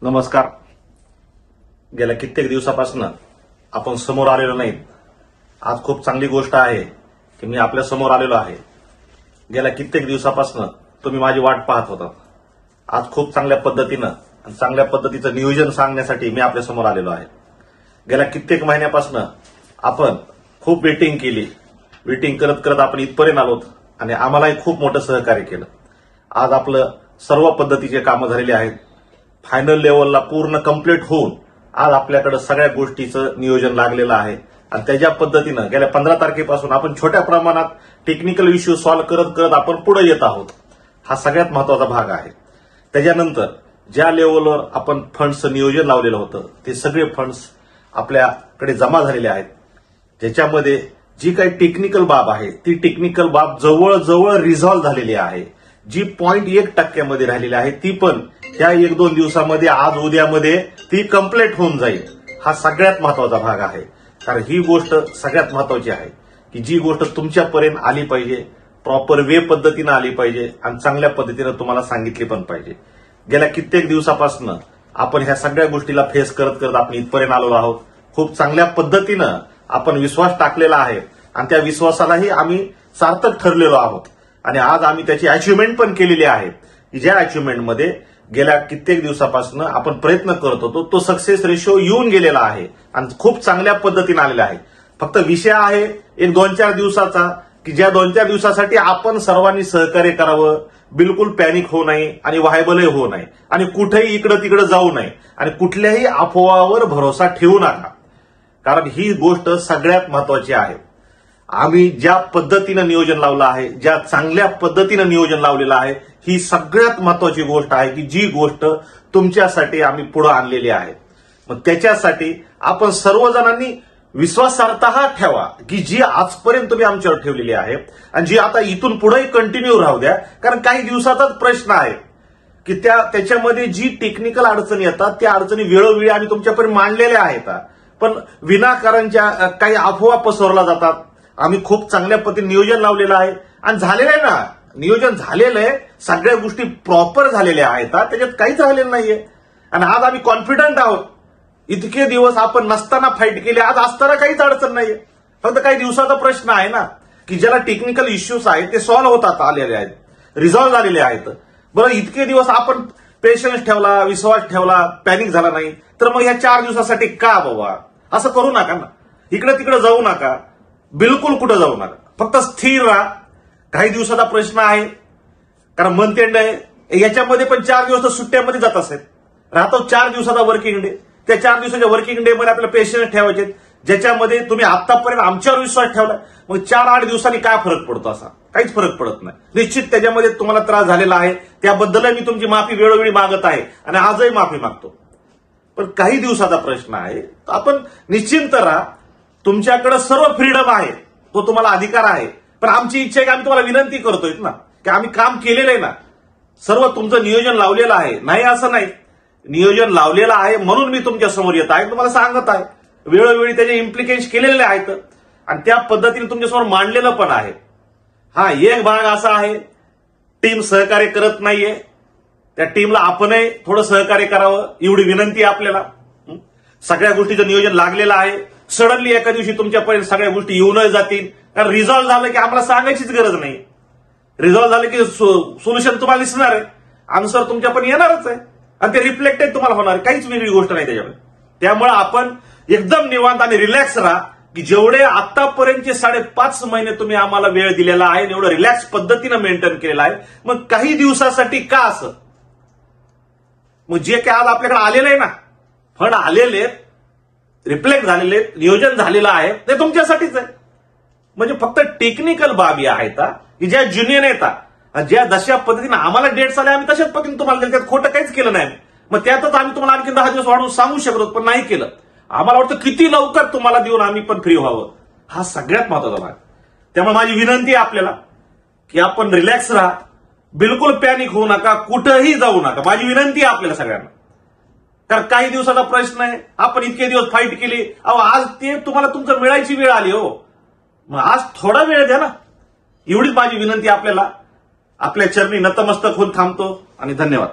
नमस्कार. गेल्या कित्येक दिवसापासून आपण समोर आलेलो नाहीत. आज खूप चांगली गोष्ट आहे की मी आपल्या समोर आलेलो आहे. गेल्या कित्येक दिवसापासून तुम्ही माझी वाट पाहत होता. आज खूप चांगल्या पद्धतीनं आणि चांगल्या पद्धतीचं नियोजन सांगण्यासाठी मी आपल्या समोर आलेलो आहे. गेल्या कित्येक महिन्यापासून आपण खूप वेटिंग केली. वेटिंग करत करत आपण इथपर्यंत आलोत आणि आम्हालाही खूप मोठं सहकार्य केलं. आज आपलं सर्व पद्धतीचे कामं झालेली आहेत. फायनल लेवलला पूर्ण कंप्लीट होऊन आज आपल्याकडे सगळ्या गोष्टीचं नियोजन लागलेलं आहे आणि त्याच्या पद्धतीनं गेल्या 15 तारखेपासून आपण छोट्या प्रमाणात टेक्निकल इश्यू सॉल्व्ह करत करत आपण पुढे येत आहोत. हा सगळ्यात महत्वाचा भाग आहे. त्याच्यानंतर ज्या लेवलवर आपण फंड्सचं नियोजन लावलेलं होतं ते सगळे फंड्स आपल्याकडे जमा झालेले आहेत. ज्याच्यामध्ये जी काही टेक्निकल बाब आहे ती टेक्निकल बाब जवळजवळ रिझॉल्व्ह झालेली आहे. जी 0.1% राहिलेली आहे ती पण त्या 1-2 दिवसामध्ये आज उद्यामध्ये ती कंप्लीट होऊन जाईल. हा सगळ्यात महत्वाचा भाग आहे. कारण ही गोष्ट सगळ्यात महत्वाची आहे की जी गोष्ट तुमच्यापर्यंत आली पाहिजे, प्रॉपर वे पद्धतीनं आली पाहिजे आणि चांगल्या पद्धतीनं तुम्हाला सांगितली पण पाहिजे. गेल्या कित्येक दिवसापासून आपण ह्या सगळ्या गोष्टीला फेस करत करत आपण इथपर्यंत आलेलो आहोत. खूप चांगल्या पद्धतीनं आपण विश्वास टाकलेला आहे आणि त्या विश्वासालाही आम्ही सार्थक ठरलेलो आहोत आणि आज आम्ही त्याची अचिव्हमेंट पण केलेली आहे. ज्या अचिव्हमेंटमध्ये गेल्या कित्येक दिवसापासून आपण प्रयत्न करत होतो तो सक्सेस रेशो येऊन गेलेला आहे आणि खूप चांगल्या पद्धतीने आलेला आहे. फक्त विषय आहे एक 2-4 दिवसाचा की ज्या 2-4 दिवसासाठी आपण सर्वांनी सहकार्य करावं, बिलकुल पॅनिक होऊ नये आणि व्हायबलही होऊ नये आणि कुठेही इकडं तिकडं जाऊ नये आणि कुठल्याही अफवावर भरोसा ठेवू नका. कारण ही गोष्ट सगळ्यात महत्वाची आहे. आम्ही ज्या पद्धतीनं नियोजन लावलं आहे, ज्या चांगल्या पद्धतीनं नियोजन लावलेलं आहे, ही सगळ्यात महत्वाची गोष्ट आहे की जी गोष्ट तुमच्यासाठी आम्ही पुढे आणलेली आहे. मग त्याच्यासाठी आपण सर्वजणांनी विश्वासार्हता ठेवा की जी आजपर्यंत तुम्ही आमच्यावर ठेवलेली आहे आणि जी आता इथून पुढेही कंटिन्यू राहू द्या. कारण काही दिवसाचाच प्रश्न आहे की त्याच्यामध्ये जी टेक्निकल अडचणी येतात त्या अडचणी वेळोवेळी आम्ही तुमच्यापर्यंत मांडलेल्या आहेत. पण विनाकारणच्या काही अफवा पसरवल्या जातात. आम्ही खूप चांगल्या पद्धतीने नियोजन लावलेलं आहे आणि झालेलं आहे ना, नियोजन झालेलं आहे. सगळ्या गोष्टी प्रॉपर झालेल्या आहेत. त्याच्यात काहीच राहिलेलं नाहीये आणि आज आम्ही कॉन्फिडंट आहोत. इतके दिवस आपण नसताना फाईट केली, आज असताना काहीच अडचण नाहीये. फक्त काही दिवसाचा प्रश्न आहे ना की ज्याला टेक्निकल इश्यूज आहेत ते सॉल्व्ह होतात आलेले आहेत, रिझॉल्व्ह झालेले आहेत. बरं, इतके दिवस आपण पेशन्स ठेवला, विश्वास ठेवला, पॅनिक झाला नाही, तर मग ह्या 4 दिवसासाठी का बाबा असं करू नका ना. इकडे तिकडे जाऊ नका, बिलकुल कुठं जाऊ नका. फक्त स्थिर राहा. काही दिवसाचा प्रश्न आहे कारण मंथ एंड आहे. याच्यामध्ये पण 4 दिवस तर सुट्ट्यामध्ये जात असेल. राहतो 4 दिवसाचा वर्किंग डे. त्या 4 दिवसाच्या वर्किंग डे मध्ये आपल्याला पेशन्स ठेवायचे ज्याच्यामध्ये तुम्ही आतापर्यंत आमच्यावर विश्वास ठेवला. मग 4-8 दिवसांनी काय फरक पडतो? असा काहीच फरक पडत नाही. निश्चित त्याच्यामध्ये तुम्हाला त्रास झालेला आहे. त्याबद्दल मी तुमची माफी वेळोवेळी मागत आहे आणि आजही माफी मागतो. पण काही दिवसाचा प्रश्न आहे. आपण निश्चिंत राहा. तुमच्याकडे सर्व फ्रीडम आहे, तो तुम्हाला अधिकार आहे. पण आमची इच्छा आहे की आम्ही तुम्हाला विनंती करतोय ना की आम्ही काम केलेलं आहे ना, सर्व तुमचं नियोजन लावलेलं आहे. नाही असं नाही, नियोजन लावलेलं आहे म्हणून मी तुमच्या समोर येत आहे, तुम्हाला सांगत आहे. वेळोवेळी त्याचे इम्प्लिकेशन केलेले आहेत आणि त्या पद्धतीने तुमच्यासमोर मांडलेलं पण आहे. हा एक भाग असा आहे टीम सहकार्य करत नाहीये, त्या टीमला आपणही थोडं सहकार्य करावं एवढी विनंती आहे आपल्याला. सगळ्या गोष्टीचं नियोजन लागलेलं आहे. सडनली एका दिवशी तुमच्यापर्यंत सगळ्या गोष्टी येऊनच जातील. कारण रिझॉल्व्ह झालं की आम्हाला सांगायचीच गरज नाही. रिझॉल्व्ह झालं की सोल्युशन तुम्हाला दिसणार आहे, आन्सर तुमच्यापर्यंत येणारच आहे आणि ते रिफ्लेक्टेड तुम्हाला होणार. काहीच वेगळी गोष्ट नाही त्याच्यामध्ये. त्यामुळे आपण एकदम निवांत आणि रिलॅक्स राहा की जेवढे आतापर्यंतचे 5.5 महिने तुम्ही आम्हाला वेळ दिलेला आहे एवढं रिलॅक्स पद्धतीनं मेंटेन केलेलं आहे. मग काही दिवसासाठी का असं? मग जे काय आज आपल्याकडे आलेलं आहे ना, फंड आलेले, रिफ्लेक्ट झालेले, नियोजन झालेलं आहे ते तुमच्यासाठीच आहे. म्हणजे फक्त टेक्निकल बाबी आहेत की ज्या जुनियर येतात, ज्या जशा पद्धतीने आम्हाला डेट्स आल्या आम्ही तशाच पद्धतीने तुम्हाला दिले. त्यात खोटं काहीच केलं नाही. मग त्यातच आम्ही तुम्हाला आणखी 10 दिवस वाढवून सांगू शकलो पण नाही केलं. आम्हाला वाटतं किती लवकर तुम्हाला देऊन आम्ही पण फ्री व्हावं. हा सगळ्यात महत्वाचा भाग. त्यामुळे माझी विनंती आहे आपल्याला की आपण रिलॅक्स राहा, बिलकुल पॅनिक होऊ नका, कुठंही जाऊ नका. माझी विनंती आहे आपल्याला सगळ्यांना. कारण काही दिवसाचा प्रश्न आहे. आपण इतके दिवस फाईट केली, अहो आज ते तुम्हाला तुमचं मिळायची वेळ आली हो. मग आज थोडा वेळ द्या ना, एवढीच माझी विनंती आपल्याला. आपल्या चरणी नतमस्तक होऊन थांबतो आणि धन्यवाद.